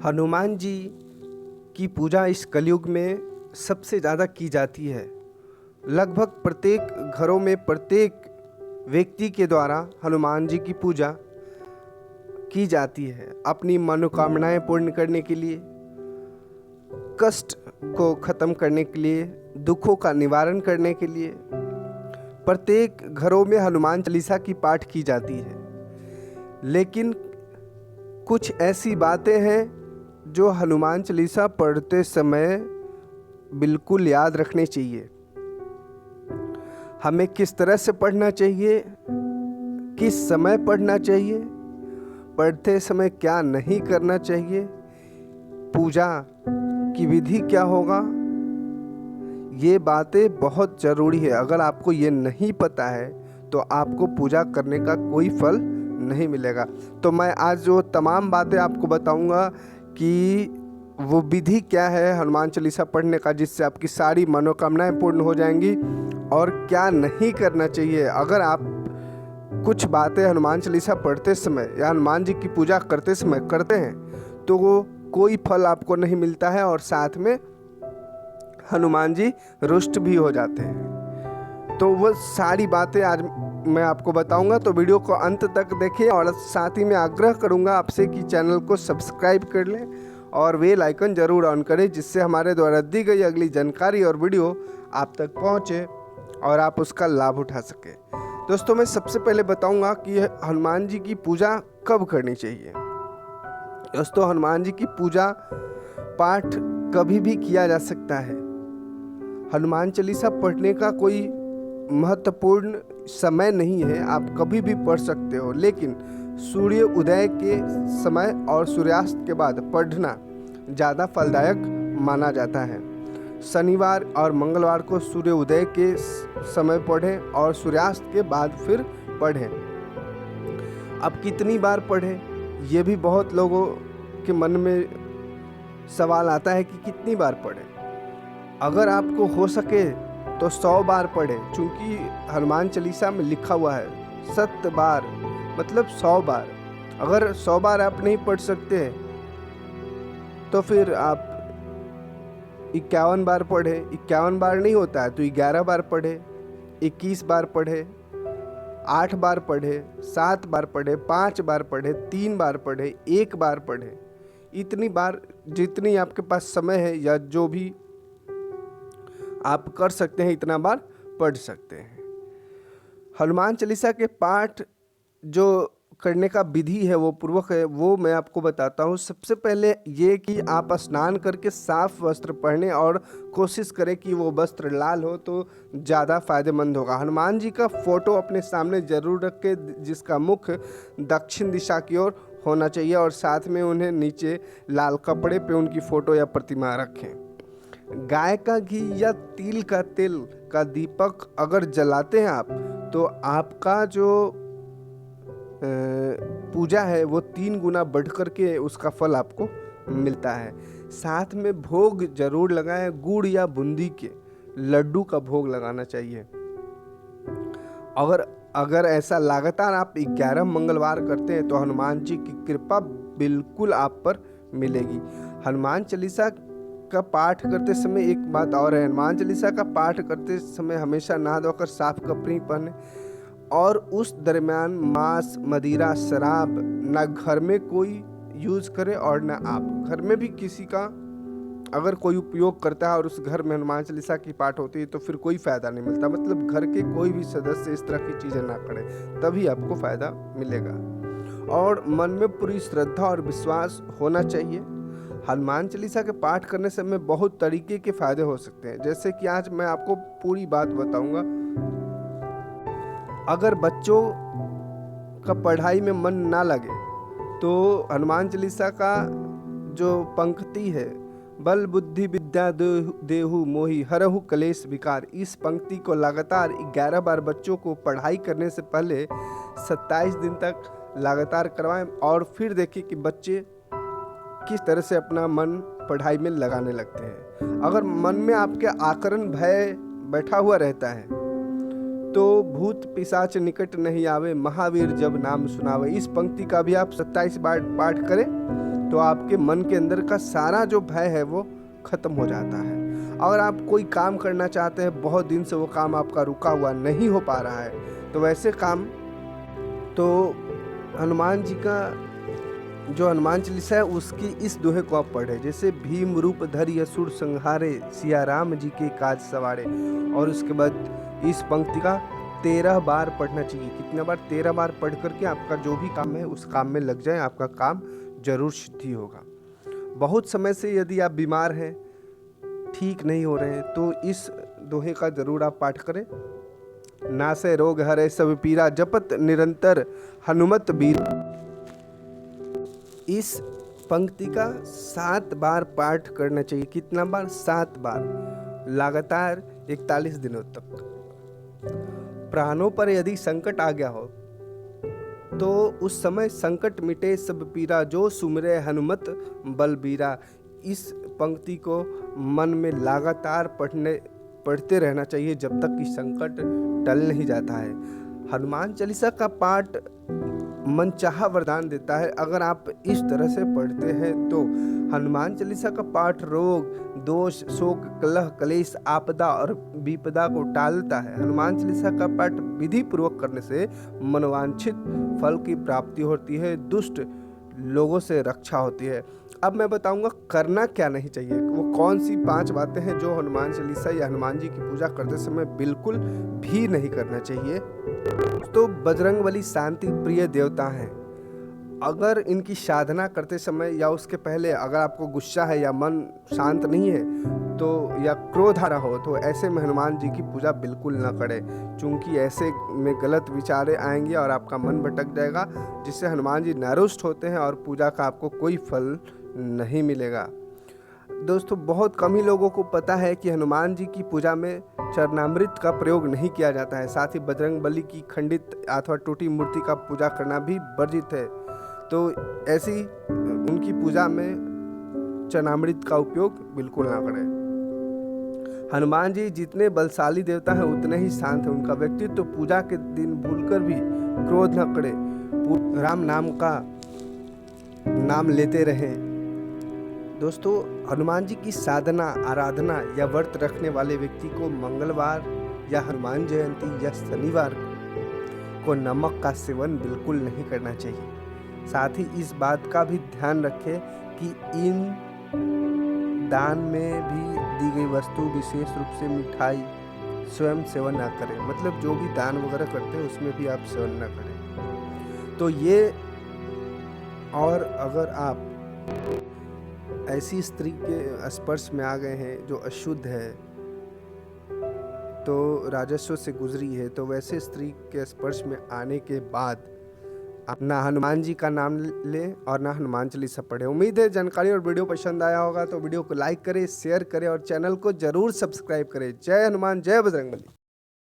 हनुमान जी की पूजा इस कलयुग में सबसे ज़्यादा की जाती है। लगभग प्रत्येक घरों में प्रत्येक व्यक्ति के द्वारा हनुमान जी की पूजा की जाती है अपनी मनोकामनाएं पूर्ण करने के लिए, कष्ट को ख़त्म करने के लिए, दुखों का निवारण करने के लिए। प्रत्येक घरों में हनुमान चालीसा की पाठ की जाती है। लेकिन कुछ ऐसी बातें हैं जो हनुमान चालीसा पढ़ते समय बिल्कुल याद रखनी चाहिए। हमें किस तरह से पढ़ना चाहिए, किस समय पढ़ना चाहिए, पढ़ते समय क्या नहीं करना चाहिए, पूजा की विधि क्या होगा, ये बातें बहुत ज़रूरी है। अगर आपको ये नहीं पता है तो आपको पूजा करने का कोई फल नहीं मिलेगा। तो मैं आज जो तमाम बातें आपको बताऊंगा कि वो विधि क्या है हनुमान चालीसा पढ़ने का, जिससे आपकी सारी मनोकामनाएं पूर्ण हो जाएंगी, और क्या नहीं करना चाहिए। अगर आप कुछ बातें हनुमान चालीसा पढ़ते समय या हनुमान जी की पूजा करते समय करते हैं तो वो कोई फल आपको नहीं मिलता है, और साथ में हनुमान जी रुष्ट भी हो जाते हैं। तो वो सारी बातें आज मैं आपको बताऊंगा, तो वीडियो को अंत तक देखिए। और साथ ही मैं आग्रह करूंगा आपसे कि चैनल को सब्सक्राइब कर लें और बेल आइकन ज़रूर ऑन करें, जिससे हमारे द्वारा दी गई अगली जानकारी और वीडियो आप तक पहुंचे और आप उसका लाभ उठा सकें। दोस्तों, मैं सबसे पहले बताऊंगा कि हनुमान जी की पूजा कब करनी चाहिए। दोस्तों, हनुमान जी की पूजा पाठ कभी भी किया जा सकता है। हनुमान चालीसा पढ़ने का कोई महत्वपूर्ण समय नहीं है, आप कभी भी पढ़ सकते हो। लेकिन सूर्य उदय के समय और सूर्यास्त के बाद पढ़ना ज़्यादा फलदायक माना जाता है। शनिवार और मंगलवार को सूर्य उदय के समय पढ़ें और सूर्यास्त के बाद फिर पढ़ें। अब कितनी बार पढ़ें, ये भी बहुत लोगों के मन में सवाल आता है कि कितनी बार पढ़ें। अगर आपको हो सके तो 100 बार पढ़ें, क्योंकि हनुमान चालीसा में लिखा हुआ है 7 बार, मतलब 100 बार। अगर 100 बार आप नहीं पढ़ सकते तो फिर आप 51 बार पढ़े। 51 बार नहीं होता है तो 11 बार पढ़े, 21 बार पढ़े, 8 बार पढ़े, 7 बार पढ़े, 5 बार पढ़े, 3 बार पढ़े, 1 बार पढ़े। इतनी बार जितनी आपके पास समय है या जो भी आप कर सकते हैं, इतना बार पढ़ सकते हैं। हनुमान चालीसा के पाठ जो करने का विधि है वो पूर्वक है, वो मैं आपको बताता हूँ। सबसे पहले ये कि आप स्नान करके साफ वस्त्र पहने और कोशिश करें कि वो वस्त्र लाल हो तो ज़्यादा फायदेमंद होगा। हनुमान जी का फोटो अपने सामने जरूर रखें, जिसका मुख दक्षिण दिशा की ओर होना चाहिए, और साथ में उन्हें नीचे लाल कपड़े पे उनकी फोटो या प्रतिमा रखें। गाय का घी या तिल का तेल का दीपक अगर जलाते हैं आप, तो आपका जो पूजा है वो 3 गुना बढ़ कर के उसका फल आपको मिलता है। साथ में भोग जरूर लगाएं, गुड़ या बूंदी के लड्डू का भोग लगाना चाहिए। अगर ऐसा लगातार आप 11 मंगलवार करते हैं तो हनुमान जी की कृपा बिल्कुल आप पर मिलेगी। हनुमान चालीसा का पाठ करते समय एक बात और है, हनुमान चालीसा का पाठ करते समय हमेशा नहा धोकर साफ कपड़े पहने, और उस दरमियान मांस, मदिरा, शराब ना घर में कोई यूज करे और ना आप। घर में भी किसी का अगर कोई उपयोग करता है और उस घर में हनुमान चालीसा की पाठ होती है तो फिर कोई फ़ायदा नहीं मिलता। मतलब घर के कोई भी सदस्य इस तरह की चीज़ें ना करें, तभी आपको फ़ायदा मिलेगा। और मन में पूरी श्रद्धा और विश्वास होना चाहिए। हनुमान चालीसा के पाठ करने से हमें बहुत तरीके के फ़ायदे हो सकते हैं, जैसे कि आज मैं आपको पूरी बात बताऊंगा। अगर बच्चों का पढ़ाई में मन ना लगे तो हनुमान चालीसा का जो पंक्ति है, बल बुद्धि विद्या देहु मोहि हरहु कलेश विकार, इस पंक्ति को लगातार 11 बार बच्चों को पढ़ाई करने से पहले 27 दिन तक लगातार करवाएं, और फिर देखिए कि बच्चे किस तरह से अपना मन पढ़ाई में लगाने लगते हैं। अगर मन में आपके आकरण भय बैठा हुआ रहता है तो भूत पिशाच निकट नहीं आवे, महावीर जब नाम सुनावे, इस पंक्ति का भी आप 27 बार पाठ करें तो आपके मन के अंदर का सारा जो भय है वो खत्म हो जाता है। अगर आप कोई काम करना चाहते हैं, बहुत दिन से वो काम आपका रुका हुआ नहीं हो पा रहा है, तो वैसे काम तो हनुमान जी का जो हनुमान चालीसा है उसकी इस दोहे को आप पढ़े, जैसे भीम रूप धरि असुर संहारे, सिया राम जी के काज सवारे। और उसके बाद इस पंक्ति का 13 बार पढ़ना चाहिए। कितना बार? 13 बार पढ़ करके आपका जो भी काम है उस काम में लग जाए, आपका काम जरूर सिद्धि होगा। बहुत समय से यदि आप बीमार हैं, ठीक नहीं हो रहे हैं, तो इस दोहे का जरूर आप पाठ करें। नासै रोग हरै सब पीरा, जपत निरंतर हनुमत बीरा। इस पंक्ति का 7 बार पाठ करना चाहिए। कितना बार? 7 बार, लगातार 41 दिनों तक। प्राणों पर यदि संकट आ गया हो तो उस समय संकट मिटे सब पीरा, जो सुमरे हनुमत बलबीरा। इस पंक्ति को मन में लगातार पढ़ते रहना चाहिए जब तक कि संकट टल नहीं जाता है। हनुमान चालीसा का पाठ मनचाहा वरदान देता है। अगर आप इस तरह से पढ़ते हैं तो हनुमान चालीसा का पाठ रोग, दोष, शोक, कलह, क्लेश, आपदा और विपदा को टालता है। हनुमान चालीसा का पाठ विधि पूर्वक करने से मनोवांछित फल की प्राप्ति होती है, दुष्ट लोगों से रक्षा होती है। अब मैं बताऊंगा करना क्या नहीं चाहिए। वो कौन सी 5 बातें हैं जो हनुमान चालीसा या हनुमान जी की पूजा करते समय बिल्कुल भी नहीं करना चाहिए। तो बजरंगबली शांति प्रिय देवता हैं। अगर इनकी साधना करते समय या उसके पहले अगर आपको गुस्सा है या मन शांत नहीं है तो या क्रोध आ रहा हो, तो ऐसे में हनुमान जी की पूजा बिल्कुल ना करें, क्योंकि ऐसे में गलत विचारें आएंगे और आपका मन भटक जाएगा, जिससे हनुमान जी नारुष्ट होते हैं और पूजा का आपको कोई फल नहीं मिलेगा। दोस्तों, बहुत कम ही लोगों को पता है कि हनुमान जी की पूजा में चरणामृत का प्रयोग नहीं किया जाता है। साथ ही बजरंगबली की खंडित अथवा टूटी मूर्ति का पूजा करना भी वर्जित है। तो ऐसी उनकी पूजा में चरणामृत का उपयोग बिल्कुल ना करें। हनुमान जी जितने बलशाली देवता हैं उतने ही शांत हैं। उनका व्यक्तित्व तो पूजा के दिन भूलकर भी क्रोध न करे, राम नाम का नाम लेते रहें। दोस्तों, हनुमान जी की साधना, आराधना या व्रत रखने वाले व्यक्ति को मंगलवार या हनुमान जयंती या शनिवार को नमक का सेवन बिल्कुल नहीं करना चाहिए। साथ ही इस बात का भी ध्यान रखें कि इन दान में भी दी गई वस्तु, विशेष रूप से मिठाई, स्वयं सेवन ना करें। मतलब जो भी दान वगैरह करते हैं उसमें भी आप सेवन ना करें। तो ये, और अगर आप ऐसी स्त्री के स्पर्श में आ गए हैं जो अशुद्ध है, तो राजस्व से गुजरी है, तो वैसे स्त्री के स्पर्श में आने के बाद आप ना हनुमान जी का नाम लें और ना हनुमान चालीसा पढ़ें। उम्मीद है जानकारी और वीडियो पसंद आया होगा, तो वीडियो को लाइक करें, शेयर करें और चैनल को जरूर सब्सक्राइब करें। जय हनुमान, जय बजरंगबली।